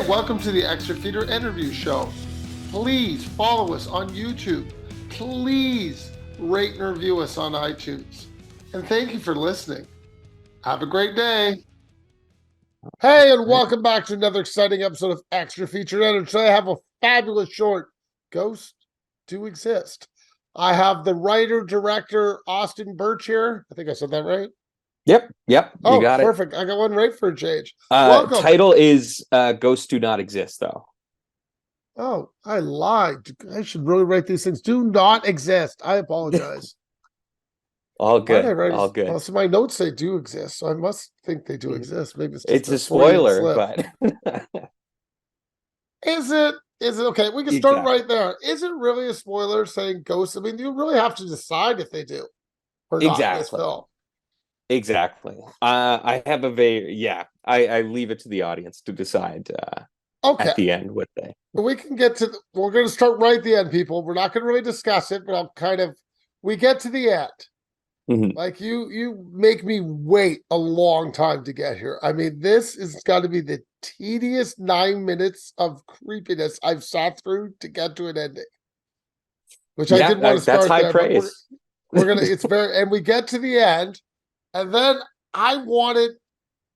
welcome to the Extra Feeder Interview Show. Please follow us on YouTube. Please rate and review us on iTunes. And thank you for listening. Have a great day. Hey, and welcome back to another exciting episode of Extra Featured Interview. Today I have a fabulous short, Ghosts Do Exist. I have the writer-director Austin Birtch here. I think I said that right. Yep, you got it. Perfect. I got one right for a change. Welcome. Title is Ghosts Do Not Exist, though. Oh, I lied. I should really write these things. Do not exist. I apologize. All good. All good. Well, so my notes say do exist, so I must think they do exist. Maybe it's a spoiler, but is it? Is it okay? We can start right there. Is it really a spoiler saying ghosts? I mean, you really have to decide if they do or not in this film. Exactly. I have I leave it to the audience to decide at the end what they. We can get to we're going to start right at the end, people. We're not going to really discuss it, but we get to the end. Mm-hmm. Like you make me wait a long time to get here. I mean, this is got to be the tedious 9 minutes of creepiness I've sat through to get to an ending. Which I didn't want to start that's high there, praise. But we're gonna and we get to the end, and then I wanted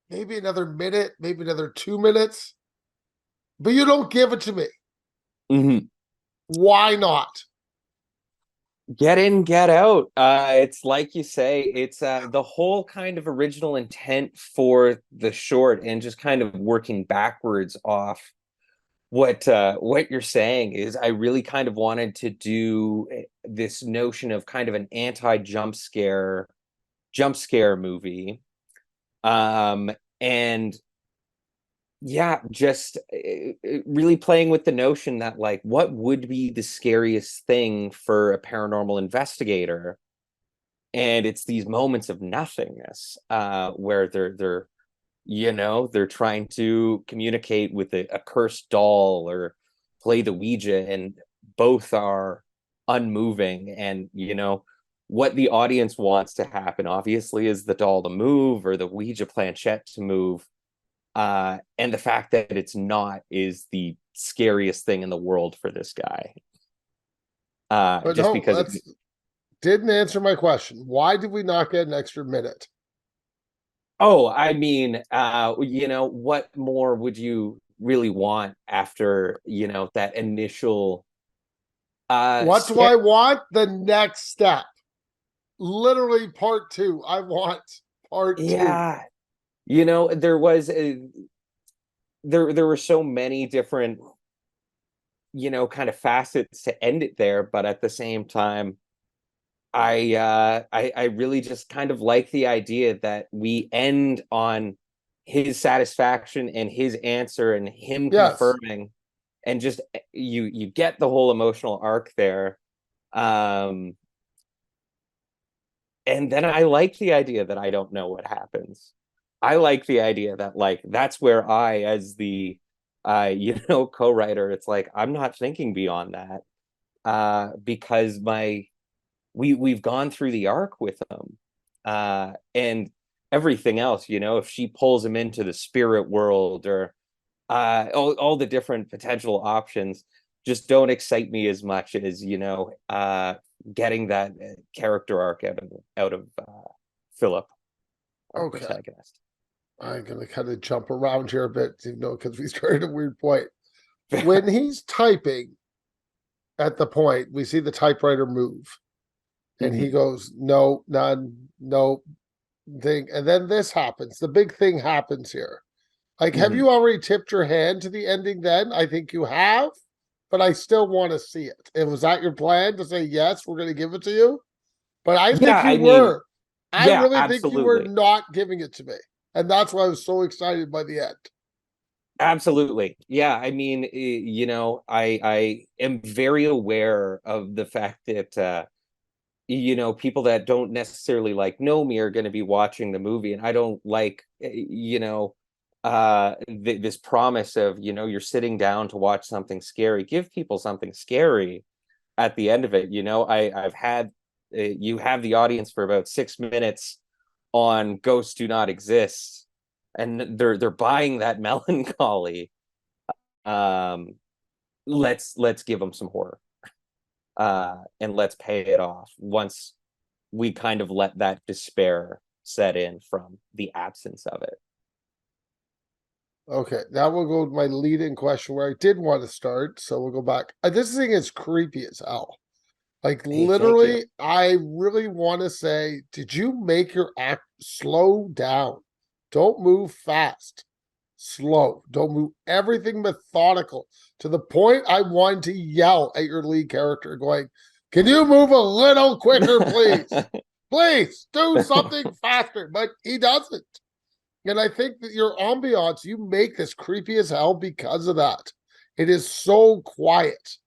maybe another minute, maybe another 2 minutes, but you don't give it to me. Mm-hmm. Why not? Get in, get out. It's like you say, it's the whole kind of original intent for the short, and just kind of working backwards off what you're saying is I really kind of wanted to do this notion of kind of an anti-jump scare movie. And yeah, just really playing with the notion that, like, what would be the scariest thing for a paranormal investigator? And it's these moments of nothingness, where they're trying to communicate with a cursed doll or play the Ouija, and both are unmoving. And what the audience wants to happen, obviously, is the doll to move or the Ouija planchette to move. And the fact that it's not is the scariest thing in the world for this guy. Because didn't answer my question. Why did we not get an extra minute? Oh, I mean, what more would you really want after, that initial what do I want? The next step. Literally part 2. I want part 2. Yeah. There were so many different, kind of facets to end it there, but at the same time, I really just kind of like the idea that we end on his satisfaction and his answer and him confirming, and just you get the whole emotional arc there. And then I like the idea that I don't know what happens. I like the idea that, like, that's where I, as the co-writer, it's like I'm not thinking beyond that, because we've gone through the arc with him, and everything else. If she pulls him into the spirit world, or all the different potential options, just don't excite me as much as getting that character arc out of Philip, our protagonist. I'm gonna kind of jump around here a bit, because we started at a weird point. When he's typing, at the point we see the typewriter move. And he goes, no, none, no thing. And then this happens. The big thing happens here. Like, have you already tipped your hand to the ending then? I think you have, but I still want to see it. And was that your plan to say, yes, we're going to give it to you? But I think you were. I really think you were not giving it to me. And that's why I was so excited by the end. Absolutely. Yeah. I mean, I am very aware of the fact that, people that don't necessarily know me are going to be watching the movie, and I don't like, this promise of, you're sitting down to watch something scary. Give people something scary at the end of it. I've had you have the audience for about 6 minutes on Ghosts Do Not Exist, and they're buying that melancholy. Um, let's give them some horror, and let's pay it off once we kind of let that despair set in from the absence of it. Okay, now we'll go with my lead-in question where I did want to start. So we'll go back. This thing is creepy as hell. Like Hey, thank you. literally, I really want to say, did you make your act slow down? Don't move fast. Slow. Don't move everything methodical to the point I wanted to yell at your lead character, going, "Can you move a little quicker, please? Please do something faster." But he doesn't. And I think that your ambiance, you make this creepy as hell because of that. It is so quiet,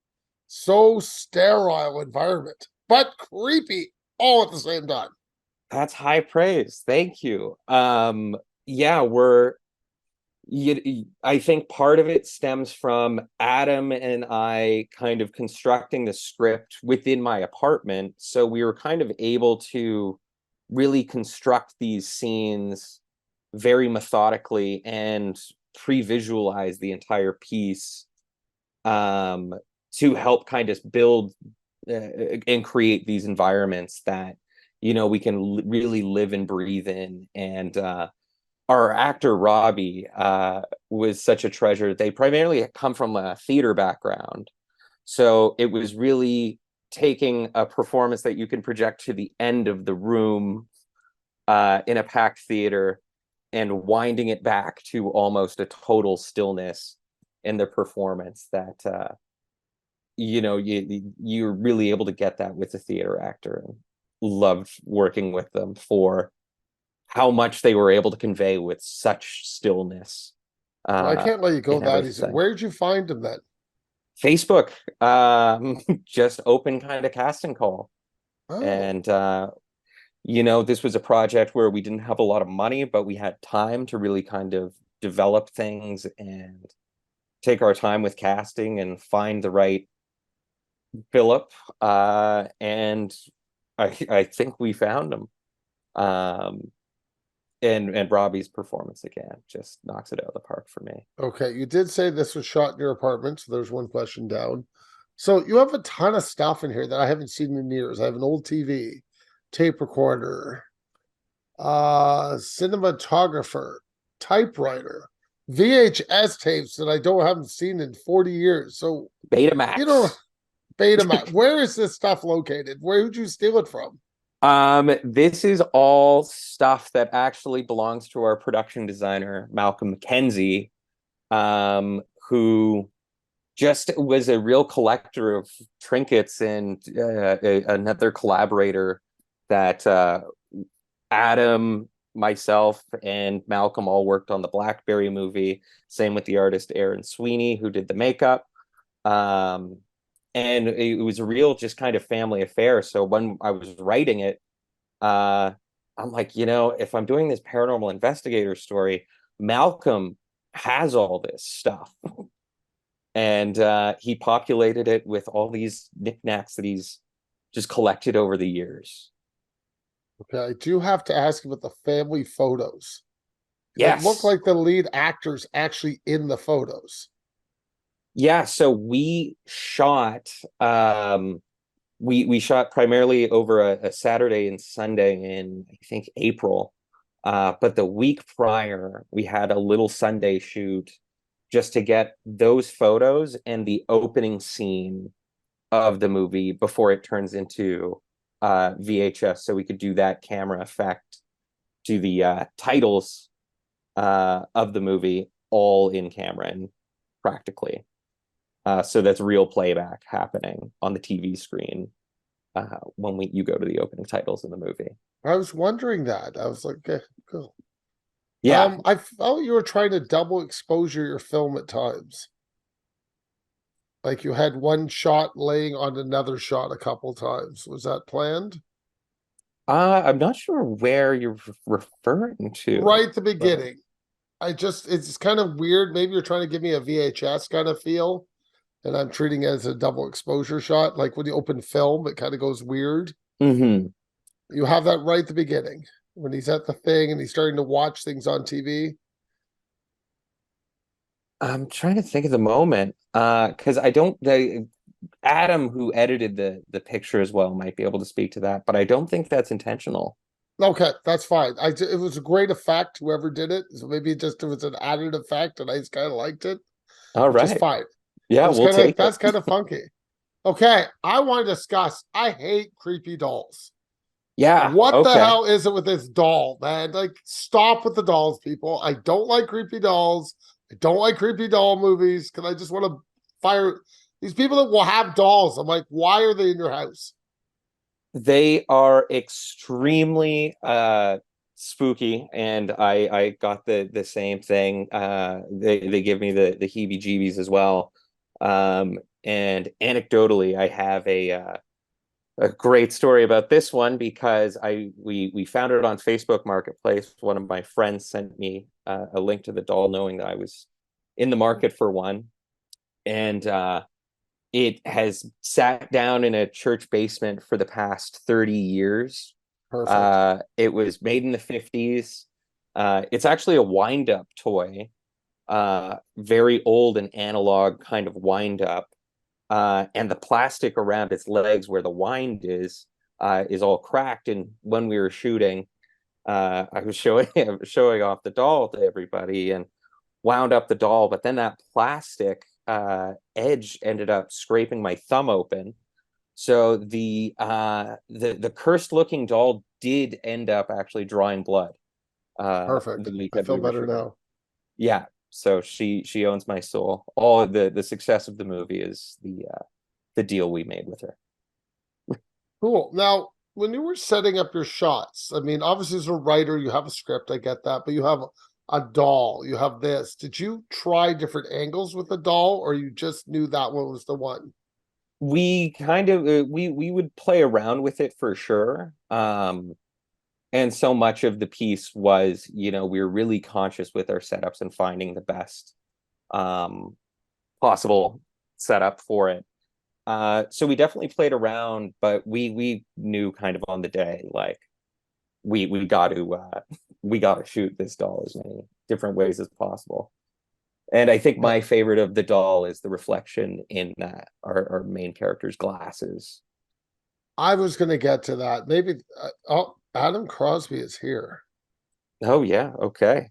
so sterile environment, but creepy all at the same time. That's high praise. Thank you. Yeah, I think part of it stems from Adam and I kind of constructing the script within my apartment. So we were kind of able to really construct these scenes very methodically and pre-visualize the entire piece, to help kind of build and create these environments that we can really live and breathe in. And our actor Robbie was such a treasure. They primarily come from a theater background, so it was really taking a performance that you can project to the end of the room in a packed theater and winding it back to almost a total stillness in the performance that you're really able to get that with a theater actor. And loved working with them for how much they were able to convey with such stillness, Well, I can't let you go in that easy. everything. Where did you find him then? Facebook, just open kind of casting call. Oh, And this was a project where we didn't have a lot of money, but we had time to really kind of develop things and take our time with casting and find the right Philip. And I think we found him. Um, and Robbie's performance again just knocks it out of the park for me. okay. You did say this was shot in your apartment, so there's one question down. So you have a ton of stuff in here that I haven't seen in years. I have an old TV, tape recorder, cinematographer, typewriter, VHS tapes that I don't haven't seen in 40 years. So you know, Betamax. Betamax, where is this stuff located? Where would you steal it from? This is all stuff that actually belongs to our production designer, Malcolm McKenzie, who just was a real collector of trinkets, and another collaborator that Adam, myself, and Malcolm all worked on the Blackberry movie. Same with the artist Aaron Sweeney, who did the makeup. Um, and it was a real just kind of family affair. So when I was writing it, I'm like, if I'm doing this paranormal investigator story, Malcolm has all this stuff. And he populated it with all these knickknacks that he's just collected over the years. Okay, I do have to ask about the family photos. It looked Yes. like the lead actors actually in the photos. Yeah, so we shot primarily over a Saturday and Sunday in, I think, April. But the week prior, we had a little Sunday shoot just to get those photos and the opening scene of the movie before it turns into VHS, so we could do that camera effect to the titles of the movie all in camera and practically. So that's real playback happening on the TV screen when you go to the opening titles in the movie. I was wondering that. I was like, okay, cool. Yeah. I felt you were trying to double exposure your film at times. Like you had one shot laying on another shot a couple times. Was that planned? I'm not sure where you're referring to, Right at the but beginning. It's kind of weird. Maybe you're trying to give me a VHS kind of feel, and I'm treating it as a double exposure shot. Like when you open film, it kind of goes weird. Mhm. You have that right at the beginning when he's at the thing and he's starting to watch things on TV. I'm trying to think of the moment. Because I don't Adam, who edited the picture as well, might be able to speak to that, but I don't think that's intentional. Okay, that's fine. It was a great effect, whoever did it. So maybe it was an added effect and I just kind of liked it, All which is right. fine. It Yeah, was we'll kind of like, take it. that's kind of funky. Okay, I want to discuss. I hate creepy dolls. Yeah, What the okay. hell is it with this doll, man? Like, stop with the dolls, people. I don't like creepy dolls. I don't like creepy doll movies because I just want to fire these people that will have dolls. I'm like, why are they in your house? They are extremely spooky, and I got the same thing. They give me the heebie-jeebies as well. And anecdotally, I have a great story about this one because we found it on Facebook Marketplace. One of my friends sent me a link to the doll, knowing that I was in the market for one, and it has sat down in a church basement for the past 30 years. Perfect. It was made in the 50s. It's actually a wind-up toy, very old and analog kind of wind-up. And the plastic around its legs where the wind is all cracked. And when we were shooting, I was showing off the doll to everybody and wound up the doll, but then that plastic edge ended up scraping my thumb open. So the cursed looking doll did end up actually drawing blood Perfect. the week I that we feel were better shooting. now. Yeah, so she owns my soul. All of the success of the movie is the deal we made with her. Cool. Now, when you were setting up your shots, I mean, obviously as a writer, you have a script, I get that, but you have a doll, you have this. Did you try different angles with the doll, or you just knew that one was the one? We kind of we would play around with it for sure. And so much of the piece was, we were really conscious with our setups and finding the best um possible setup for it. So we definitely played around, but we knew kind of on the day, like we got to we got to shoot this doll as many different ways as possible. And I think Yeah, my favorite of the doll is the reflection in our main character's glasses. I was going to get to that. Maybe, oh, Adam Crosby is here. Oh yeah, okay.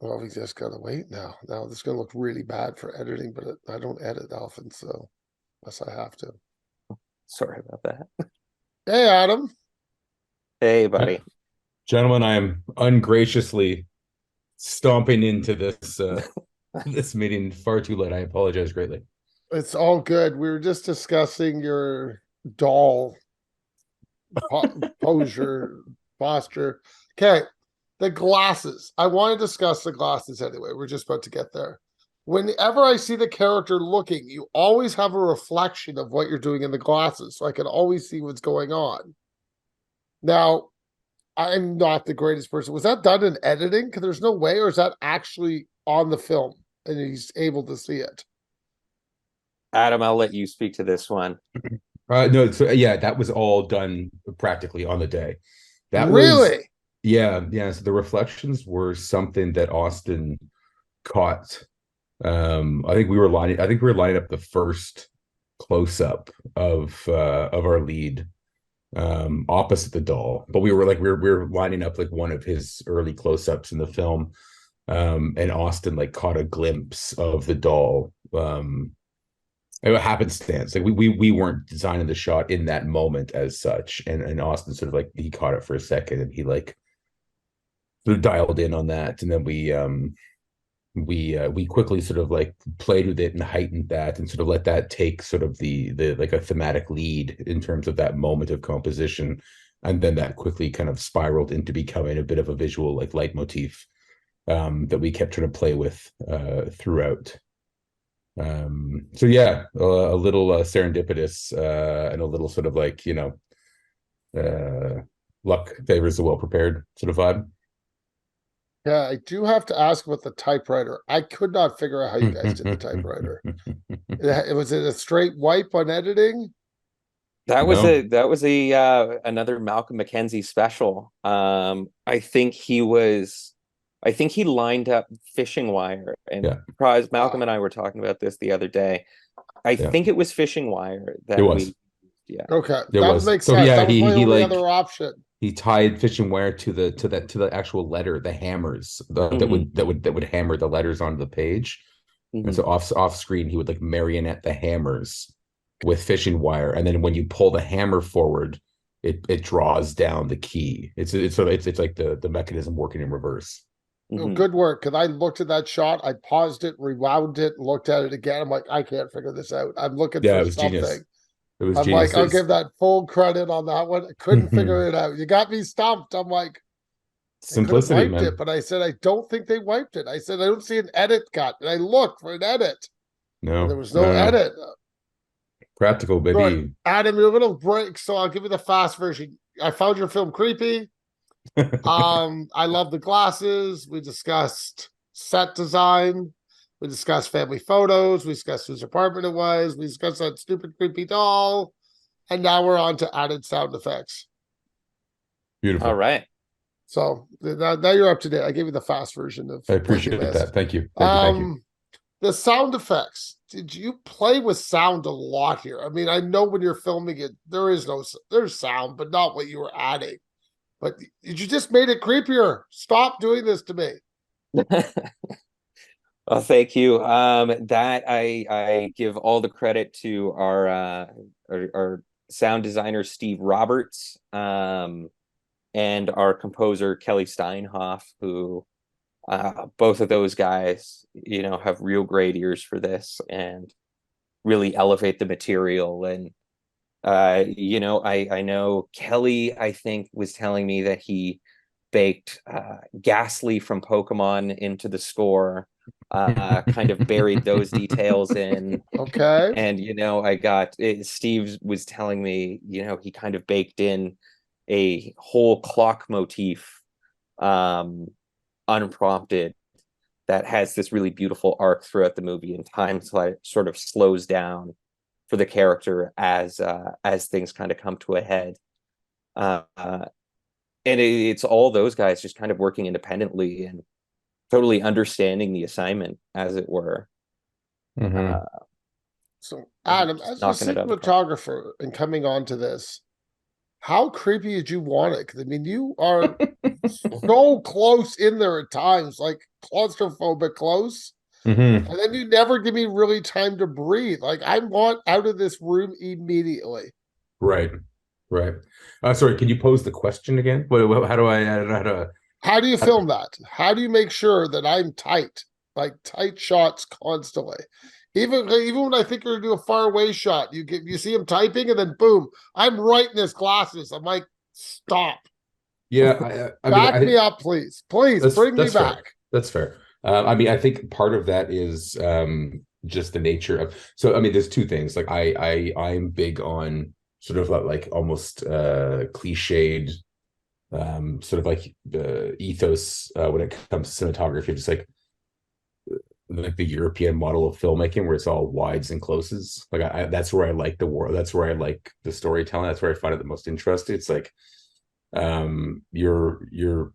Well, we just got to wait now. Now, this is going to look really bad for editing, but I don't edit often, so unless I have to. Sorry about that. Hey, Adam. Hey, Uh, buddy. Gentlemen, I am ungraciously stomping into this this meeting far too late. I apologize greatly. It's all good. We were just discussing your doll posture, posture. Okay, the glasses. I want to discuss the glasses anyway. We're just about to get there. Whenever I see the character looking, you always have a reflection of what you're doing in the glasses, so I can always see what's going on. Now, I'm not the greatest person. Was that done in editing? Because there's no way, or is that actually on the film and he's able to see it? Adam, I'll let you speak to this one. No, so yeah, that was all done practically on the day. That was Really? yeah. So the reflections were something that Austin caught. I think we were lining up the first close up of our lead opposite the doll, but we were lining up like one of his early close ups in the film, and Austin like caught a glimpse of the doll. It happenstance, like we weren't designing the shot in that moment as such, and Austin sort of like he caught it for a second, and he like sort of dialed in on that, and then we quickly sort of like played with it and heightened that and sort of let that take sort of the like a thematic lead in terms of that moment of composition, and then that quickly kind of spiraled into becoming a bit of a visual like leitmotif that we kept trying to play with throughout. So yeah, a little serendipitous and a little sort of like luck favors the well prepared sort of vibe. Yeah, I do have to ask about the typewriter. I could not figure out how you guys did the typewriter. Was it a straight wipe on editing? No. That was a another Malcolm McKenzie special. I think he was I think he lined up fishing wire, and Yeah, surprise, Malcolm and I were talking about this the other day. I yeah, think it was fishing wire it that was. we, yeah. Okay, It that would was. make So sense. yeah, That was my he only like other option. he tied fishing wire to the actual letter, the hammers Hmm. that would hammer the letters onto the page. And Hmm. so off screen, he would like marionette the hammers with fishing wire, and then when you pull the hammer forward, it draws down the key. It's like the mechanism working in reverse. Oh, Hmm. good work. Because I looked at that shot, I paused it, rewound it, looked at it again. I'm like, I can't figure this out. I'm looking Yeah, for it was genius. something. It was I'm like, genius. I'll give that full credit on that one. I couldn't figure it out. You got me stumped. I'm like, they could have Simplicity, wiped it, man. but I said, I don't think they wiped it. I said, I don't see an edit cut. And I looked for an edit, and there No, was no no, no. edit. Practical, Good. baby. Adam, you're a little break, so I'll give you the fast version. I found your film creepy. I love the glasses. We discussed set design. We discussed family photos. We discussed whose apartment it was. We discussed that stupid creepy doll. And now we're on to added sound effects. All Beautiful. right. So now you're up to date. I gave you the fast version of I what you appreciate that. missed. Thank you. Thank you. Thank you. The sound effects. Did you play with sound a lot here? I mean, I know when you're filming it, there's sound, but not what you were adding. But you just made it creepier. Stop doing this to me. Well, thank you. That I give all the credit to our sound designer Steve Roberts, and our composer Kelly Steinhoff, who both of those guys, have real great ears for this and really elevate the material. And I know Kelly, I think, was telling me that he baked Ghastly from Pokemon into the score, kind of buried those details in. Okay. And I got Steve was telling me, he kind of baked in a whole clock motif, unprompted, that has this really beautiful arc throughout the movie, and times like sort of slows down for the character as things kind of come to a head. Uh, and it's all those guys just kind of working independently and totally understanding the assignment, as it were. Mhm. So, Adam, Just as a knocking it out of the park. cinematographer and coming on to this, how creepy did you want it? 'Cause, I mean, you are so close in there at times, like claustrophobic close. Mhm. And then you never give me really time to breathe. Like, I want out of this room immediately. Right. Right. Sorry, can you pose the question again? How do I don't know how to How do you how- film that? How do you make sure that I'm tight, like tight shots constantly? Even when I think you're gonna do a far away shot, you see him typing, and then boom, I'm right in his glasses. I'm like, stop, Yeah, I mean, back me up, please, please bring me that's fair. back. That's fair. I mean, I think part of that is just the nature of. So, I mean, there's two things. Like, I'm big on sort of like almost cliched sort of like ethos when it comes to cinematography, just like the European model of filmmaking, where it's all wides and closes. Like, that's where I like the world. That's where I like the storytelling. That's where I find it the most interesting. It's like you're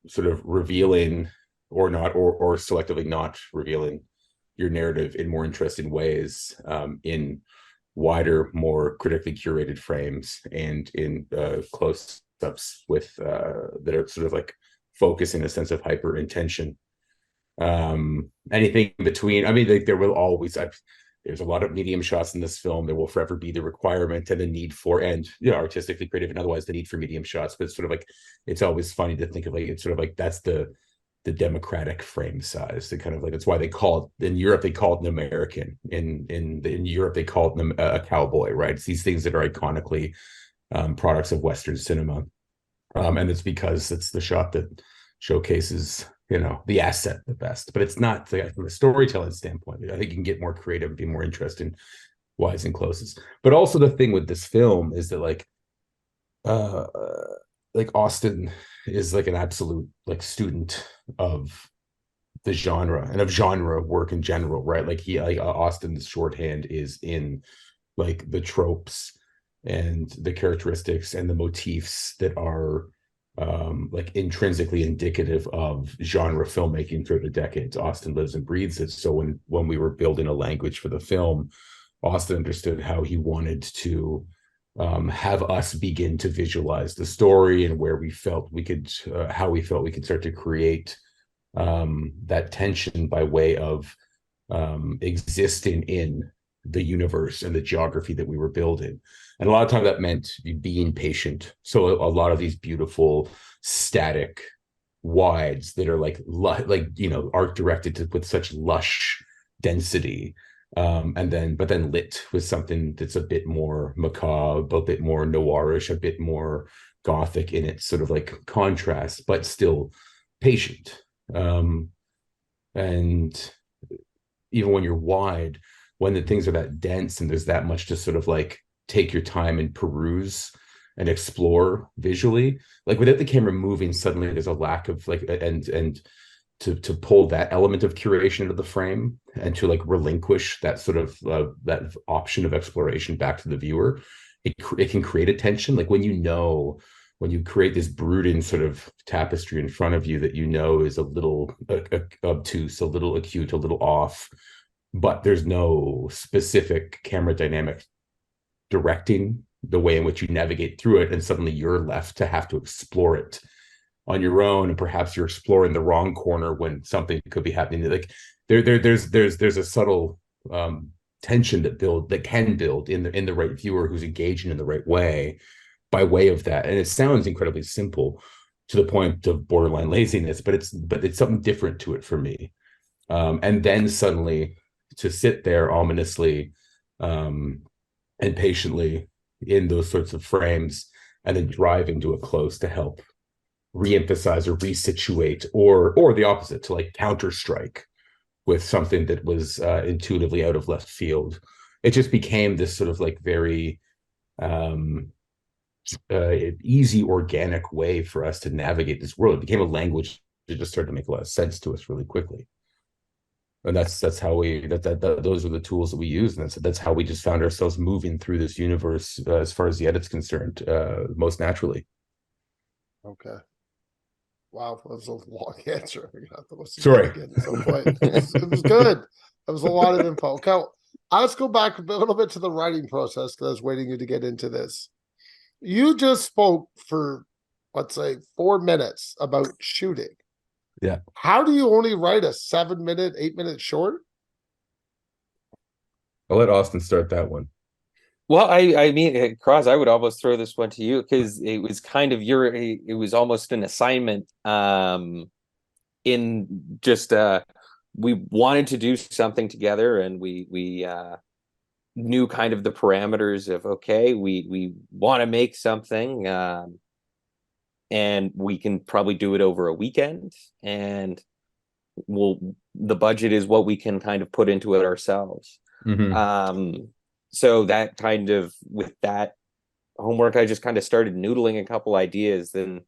sort of revealing or not, or selectively not revealing your narrative in more interesting ways, in wider, more critically curated frames, and in close-ups with that are sort of like focusing a sense of hyper intention. Anything in between, I mean, like, there will always there's a lot of medium shots in this film. There will forever be the requirement and the need for, and artistically creative and otherwise, the need for medium shots. But it's sort of like, it's always funny to think of, like, it's sort of like that's the democratic frame size. They kind of like, that's why they call it in Europe, they call it an American. In Europe, they call it a cowboy, right? It's these things that are iconically products of Western cinema. And it's because it's the shot that showcases the asset the best. But it's not, from a storytelling standpoint, I think you can get more creative and be more interested in wides and closes. But also, the thing with this film is that uh Austin is like an absolute like student of the genre and of genre work in general, right? Like, Austin's shorthand is in like the tropes and the characteristics and the motifs that are like intrinsically indicative of genre filmmaking through the decades. Austin lives and breathes it. So when we were building a language for the film, Austin understood how he wanted to have us begin to visualize the story and where we felt we could, how we felt we could start to create that tension by way of existing in the universe and the geography that we were building. And a lot of time that meant being patient. So a lot of these beautiful static wides that are like art directed with such lush density, but then lit with something that's a bit more macabre, a bit more noirish, a bit more gothic in its sort of like contrast, but still patient. And even when you're wide, when the things are that dense and there's that much to sort of like take your time and peruse and explore visually, like without the camera moving, suddenly there's a lack of like, and to pull that element of curation into the frame and to like relinquish that sort of that option of exploration back to the viewer, it can create a tension. Like when you create this brooding sort of tapestry in front of you that you know is a little obtuse, a little acute, a little off, but there's no specific camera dynamic directing the way in which you navigate through it, and suddenly you're left to have to explore it on your own, and perhaps you're exploring the wrong corner when something could be happening. Like there's a subtle tension that can build in the right viewer who's engaging in the right way by way of that. And it sounds incredibly simple to the point of borderline laziness, but it's something different to it for me. And then suddenly to sit there ominously and patiently in those sorts of frames and then drive into a close to help reemphasize or resituate, or the opposite, to like counter-strike with something that was intuitively out of left field. It just became this sort of like very easy, organic way for us to navigate this world. It became a language that just started to make a lot of sense to us really quickly. And that's how those are the tools that we use, and that's how we just found ourselves moving through this universe as far as the edit's concerned, most naturally. Okay. Wow, that was a long answer. Sorry. It was good. That was a lot of info. Okay, let's go back a little bit to the writing process because I was waiting you to get into this. You just spoke for, let's say, 4 minutes about shooting. Yeah. How do you only write a 7-minute, 8-minute short? I'll let Austin start that one. Well, I mean, Cross, I would almost throw this one to you because it was kind of it was almost an assignment. In just we wanted to do something together, and we knew kind of the parameters of, okay, we want to make something, and we can probably do it over a weekend, and the budget is what we can kind of put into it ourselves. Mm-hmm. So that kind of, with that homework, I just kind of started noodling a couple ideas, then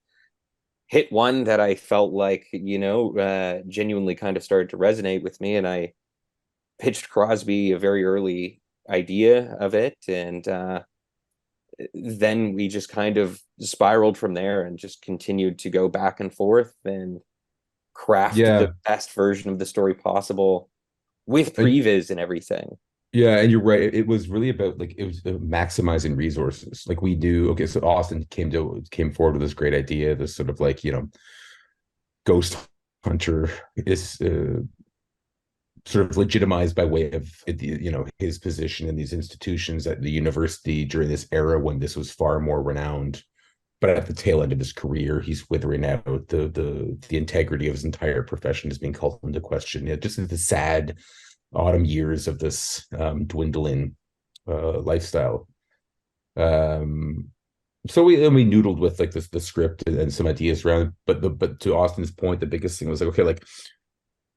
hit one that I felt like, genuinely kind of started to resonate with me. And I pitched Crosby a very early idea of it. And then we just kind of spiraled from there and just continued to go back and forth and craft the best version of the story possible with previs and everything. Yeah, and you're right. It was really about it was maximizing resources. Like we do. Okay, so Austin came forward with this great idea, this sort of ghost hunter is sort of legitimized by way of his position in these institutions at the university during this era when this was far more renowned. But at the tail end of his career, he's withering out. The integrity of his entire profession is being called into question. Just the sad autumn years of this dwindling lifestyle. So we noodled with the script and some ideas around it, but to Austin's point, the biggest thing was okay,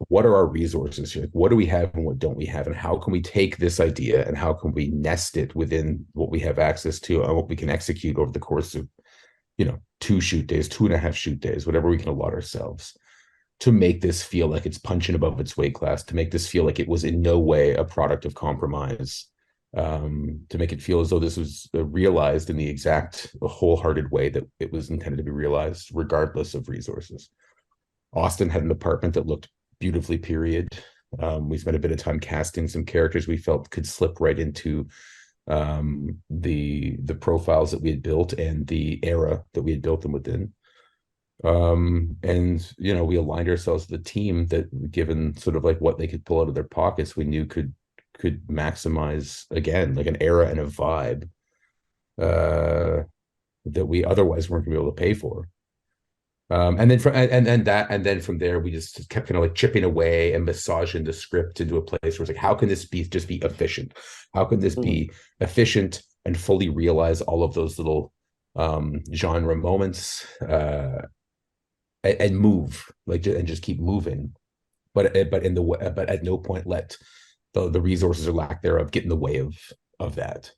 what are our resources here? What do we have and what don't we have, and how can we take this idea and how can we nest it within what we have access to and what we can execute over the course of 2 shoot days, 2.5 shoot days, whatever we can allot ourselves, to make this feel like it's punching above its weight class, to make this feel like it was in no way a product of compromise, to make it feel as though this was realized in the exact wholehearted way that it was intended to be realized, regardless of resources. Austin had an apartment that looked beautifully period. We spent a bit of time casting some characters we felt could slip right into the profiles that we had built and the era that we had built them within. And we aligned ourselves with a team that, given sort of like what they could pull out of their pockets, we knew could maximize, again, like an era and a vibe that we otherwise weren't gonna be able to pay for. And then from there we just kept kind of like chipping away and massaging the script into a place where it's like, how can this be just be efficient? How can this be efficient and fully realize all of those little genre moments and move, like, and just keep moving, but at no point let the resources or lack thereof get in the way of that.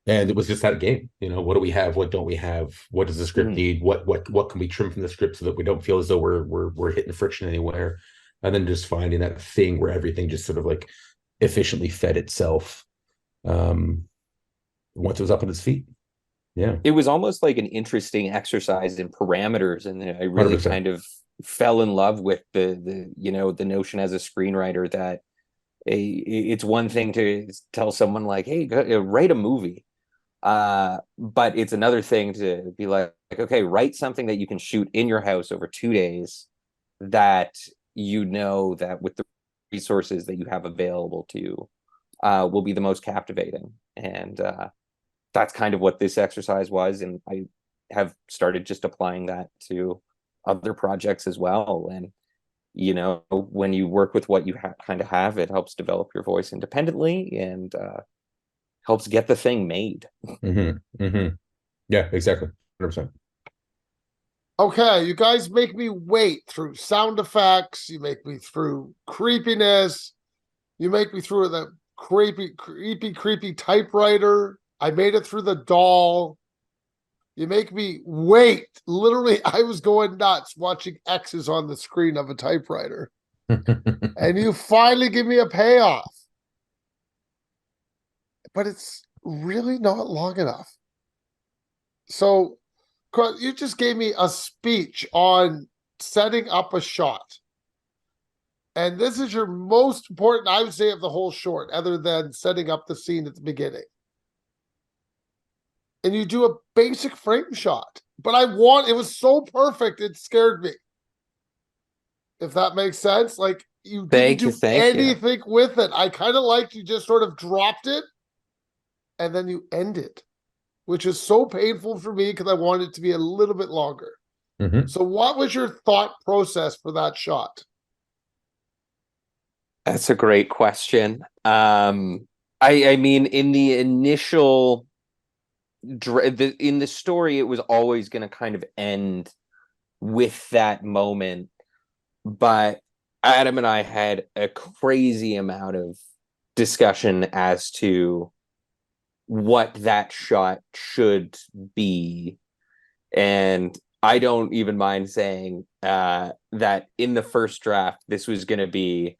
And it was just that game, what do we have? What don't we have? What does the script need? What can we trim from the script so that we don't feel as though we're hitting friction anywhere? And then just finding that thing where everything just sort of like efficiently fed itself once it was up on its feet. Yeah. It was almost like an interesting exercise in parameters, and I really 100%. kind of fell in love with the notion as a screenwriter that it's one thing to tell someone like, hey, write a movie. But it's another thing to be like, okay, write something that you can shoot in your house over 2 days, that that with the resources that you have available to you will be the most captivating. And that's kind of what this exercise was. And I have started just applying that to other projects as well. And when you work with what you kind of have, it helps develop your voice independently and helps get the thing made. Yeah, exactly. 100%. Okay, you guys make me wait through sound effects. You make me through creepiness. You make me through the creepy typewriter. I made it through the doll. You make me wait. Literally, I was going nuts watching X's on the screen of a typewriter. And you finally give me a payoff. But it's really not long enough. So, you just gave me a speech on setting up a shot. And this is your most important, I would say, of the whole short, other than setting up the scene at the beginning. And you do a basic frame shot. But it was so perfect, it scared me. If that makes sense. Like, you didn't do anything with it. I kind of liked you just sort of dropped it and then you end it, which is so painful for me because I wanted it to be a little bit longer. So what was your thought process for that shot? That's a great question. I mean, in the initial in the story, it was always going to kind of end with that moment, but Adam and I had a crazy amount of discussion as to what that shot should be. And I don't even mind saying that in the first draft, this was going to be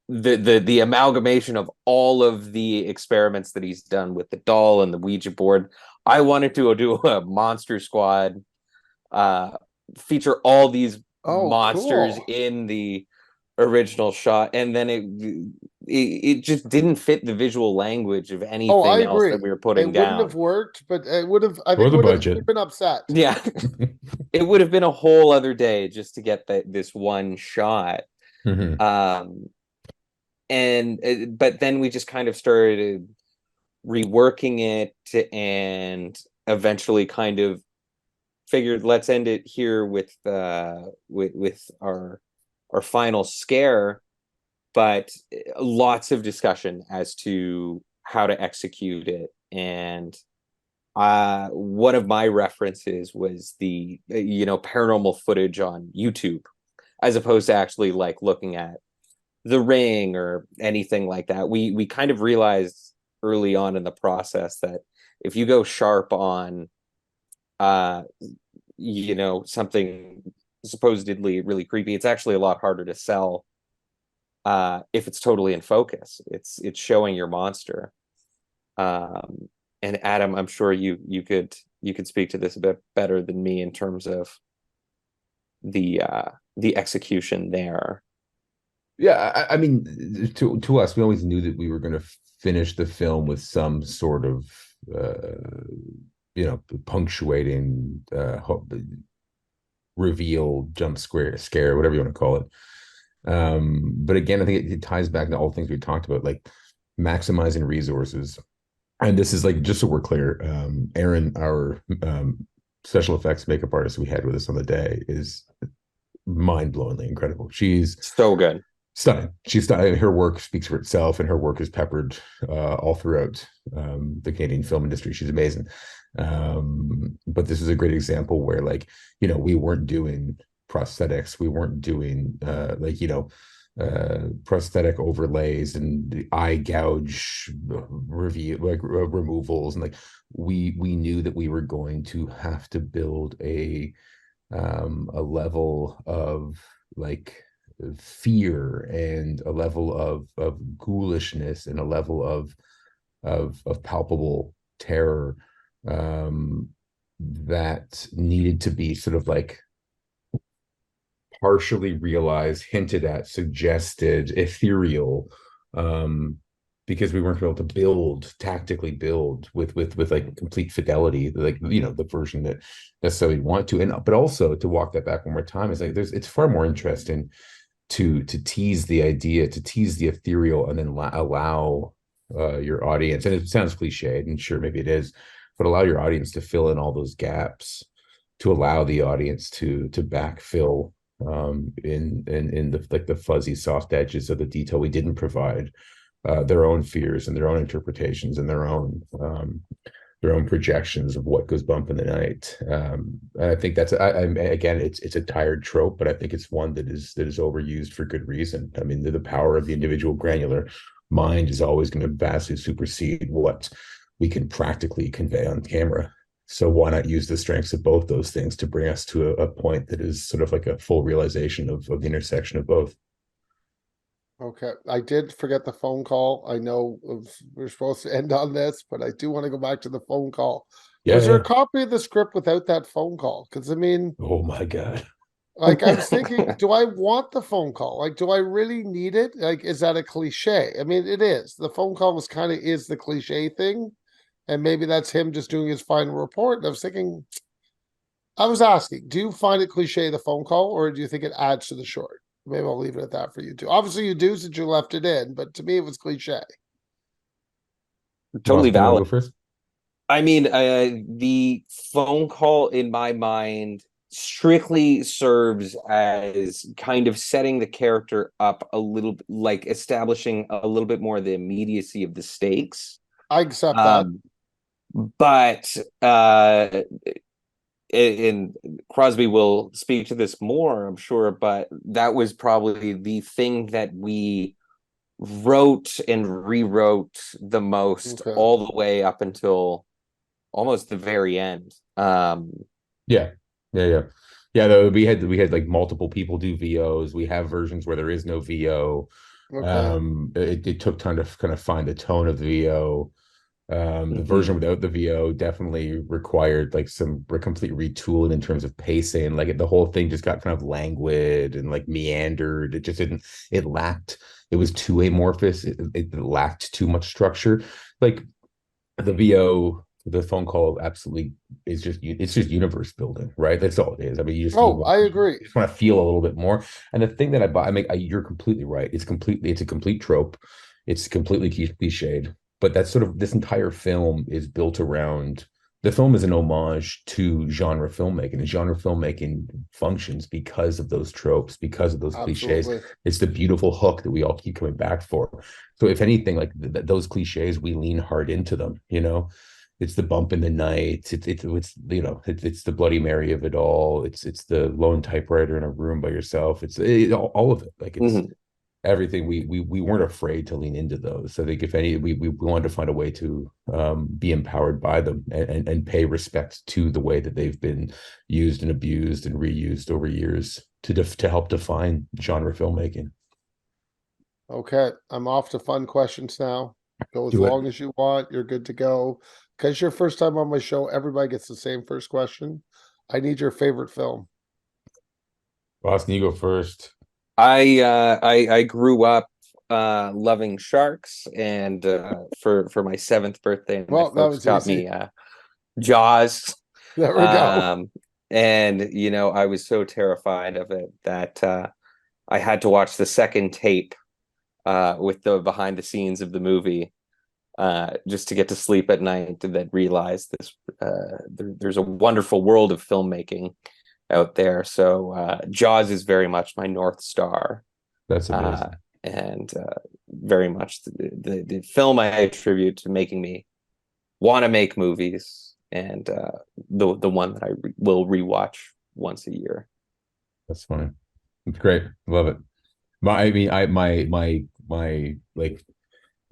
the amalgamation of all of the experiments that he's done with the doll and the Ouija board. I wanted to do a Monster Squad, feature all these monsters in the original shot, and then it just didn't fit the visual language of anything else that we were putting down. It wouldn't have worked, but it would have. I Or think the would budget. have been upset. Yeah, it would have been a whole other day just to get this one shot. But then we just kind of started reworking it and eventually kind of figured, let's end it here with our final scare, but lots of discussion as to how to execute it. And one of my references was the paranormal footage on YouTube, as opposed to actually like looking at The Ring or anything like that. We kind of realized early on in the process that if you go sharp on something supposedly really creepy, it's actually a lot harder to sell if it's totally in focus. It's showing your monster. And Adam, I'm sure you could speak to this a bit better than me in terms of the execution there. Yeah, I mean, to us, we always knew that we were going to finish the film with some sort of, punctuating reveal, jump scare, whatever you want to call it. But again, I think it ties back to all the things we talked about, like maximizing resources. And this is like, just so we're clear, Erin, our special effects makeup artist we had with us on the day, is mind-blowingly incredible. She's So good. stunning. She's stunning. Her work speaks for itself, and her work is peppered all throughout the Canadian film industry. She's amazing. But this is a great example where, like, we weren't doing prosthetics. We weren't doing prosthetic overlays and the eye gouge removals, and like we knew that we were going to have to build a level of like fear and a level of ghoulishness and a level of palpable terror that needed to be sort of like partially realized, hinted at, suggested, ethereal, because we weren't able to tactically build with like complete fidelity, like the version that necessarily want to. And but also, to walk that back one more time, is like it's far more interesting to tease the idea, to tease the ethereal, and then allow your audience, and it sounds cliched, and sure, maybe it is, but allow your audience to fill in all those gaps, to allow the audience to backfill in the fuzzy soft edges of the detail we didn't provide, their own fears and their own interpretations and their own projections of what goes bump in the night. And I think that's again, it's a tired trope, but I think it's one that is overused for good reason. I mean, the power of the individual granular mind is always going to vastly supersede what we can practically convey on camera. So why not use the strengths of both those things to bring us to a point that is sort of like a full realization of the intersection of both. Okay, I did forget the phone call. I know we're supposed to end on this, but I do want to go back to the phone call. Yeah, Was there yeah. a copy of the script without that phone call? Because I mean, Oh my God. like I was thinking, do I want the phone call? Like, do I really need it? Like, is that a cliche? I mean, it is. The phone call was kind of is the cliche thing. And maybe that's him just doing his final report. And I was thinking, I was asking, do you find it cliche, the phone call, or do you think it adds to the short? Maybe I'll leave it at that for you too. Obviously, you do since you left it in, but to me, it was cliche. Totally Austin, you want valid. to go first? I mean, the phone call in my mind strictly serves as kind of setting the character up a little, like establishing a little bit more of the immediacy of the stakes. I accept that. But and Crosby will speak to this more, I'm sure, but that was probably the thing that we wrote and rewrote the most, Okay. all the way up until almost the very end. Yeah. Though we had like multiple people do VOs. We have versions where there is no VO. Okay. It took time to kind of find the tone of the VO. The version without the VO definitely required like some complete retooling in terms of pacing. Like the whole thing just got kind of languid and like meandered. It just didn't. It was too amorphous. It lacked too much structure. Like the VO, the phone call absolutely is just universe building, right? That's all it is. I mean, I agree. you just want to feel a little bit more. And the thing that you're completely right. It's a complete trope. It's completely cliched. But that's sort of, this entire film is built around, the film is an homage to genre filmmaking, and genre filmmaking functions because of those tropes, because of those cliches. Absolutely. It's the beautiful hook that we all keep coming back for. So if anything, like those cliches, we lean hard into them. It's the bump in the night. It's the Bloody Mary of it all. It's the lone typewriter in a room by yourself. All of it. Like it's everything. We weren't afraid to lean into those. I think if any, we wanted to find a way to be empowered by them and pay respect to the way that they've been used and abused and reused over years to help define genre filmmaking. Okay. I'm off to fun questions now. Go as Do it. long as you want. You're good to go. Because your first time on my show, everybody gets the same first question. I need your favorite film. Austin, you go first. I grew up loving sharks, and for my 7th birthday, my Well, that folks was got easy. me Jaws. There we go. And I was so terrified of it that I had to watch the second tape with the behind the scenes of the movie just to get to sleep at night, and then realize there's a wonderful world of filmmaking out there. So Jaws is very much my North Star, That's amazing. and very much the film I attribute to making me want to make movies, and the one that I will rewatch once a year. That's funny. It's great. Love it. My like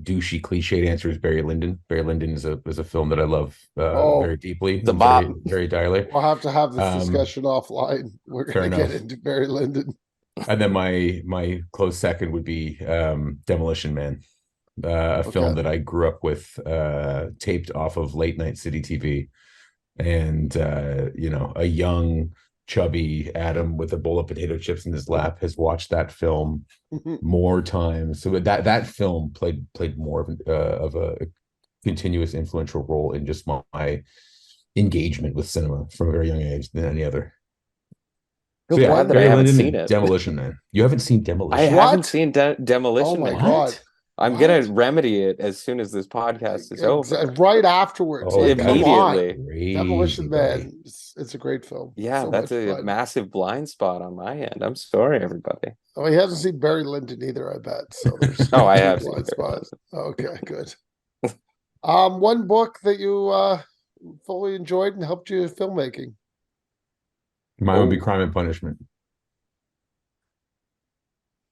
douchey cliched answer is Barry Lyndon. Barry Lyndon is a film that I love very deeply. The and bop. very direly. We'll have to have this discussion offline. We're fair going to get enough. into Barry Lyndon. And then my close second would be Demolition Man, a film that I grew up with, taped off of late night city TV, and a young chubby Adam with a bowl of potato chips in his lap has watched that film more times. So that film played more of a continuous influential role in just my engagement with cinema from a very young age than any other. So yeah, glad that I haven't seen it. Demolition Man. You haven't seen Demolition? I haven't seen Demolition Man. Man. Oh my God. I'm gonna remedy it as soon as this podcast is over. Right afterwards. Oh, immediately. Demolition Man. It's a great film. Yeah, So that's a fun. massive blind spot on my end. I'm sorry, everybody. Oh, he hasn't seen Barry Lyndon either, I bet. So there's no, I have blind spots. Okay, good. One book that you fully enjoyed and helped you with filmmaking. Mine would be Crime and Punishment.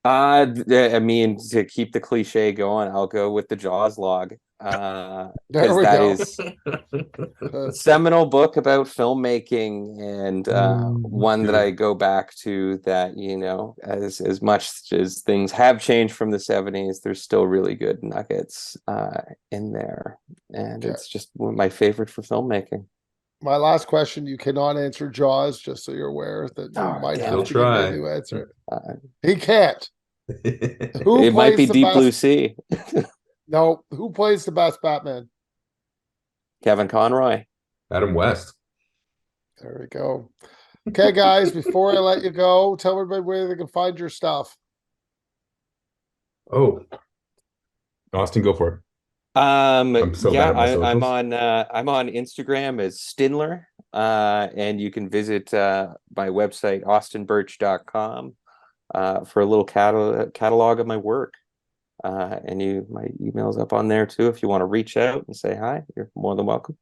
I mean, to keep the cliche going, I'll go with the Jaws log. There we that go. is a seminal book about filmmaking, and one that I go back to that, as much as things have changed from the 70s, there's still really good nuggets in there. And it's just one of my favorite for filmmaking. My last question, you cannot answer Jaws, just so you're aware that you might have to give me a new answer. He can't. It might be Deep Blue Sea. No, who plays the best Batman? Kevin Conroy. Adam West. There we go. Okay, guys, before I let you go, tell everybody where they can find your stuff. Oh, Austin, go for it. I'm so bad at my socials. I'm on Instagram as Stinler, and you can visit my website austinbirtch.com for a little catalog of my work. And my email's up on there too. If you want to reach out and say hi, you're more than welcome.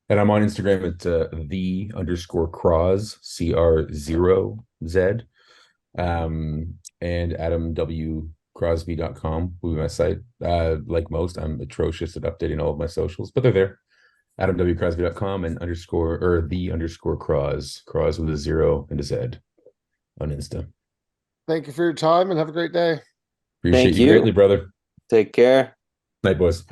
And I'm on Instagram at the_Croz, CR0Z, and AdamWCrosby.com will be my site. Like most, I'm atrocious at updating all of my socials, but they're there. AdamWCrosby.com and the_Croz, Croz with a 0 and a Z on Insta. Thank you for your time and have a great day. Appreciate you greatly, brother. Take care. Night, boys.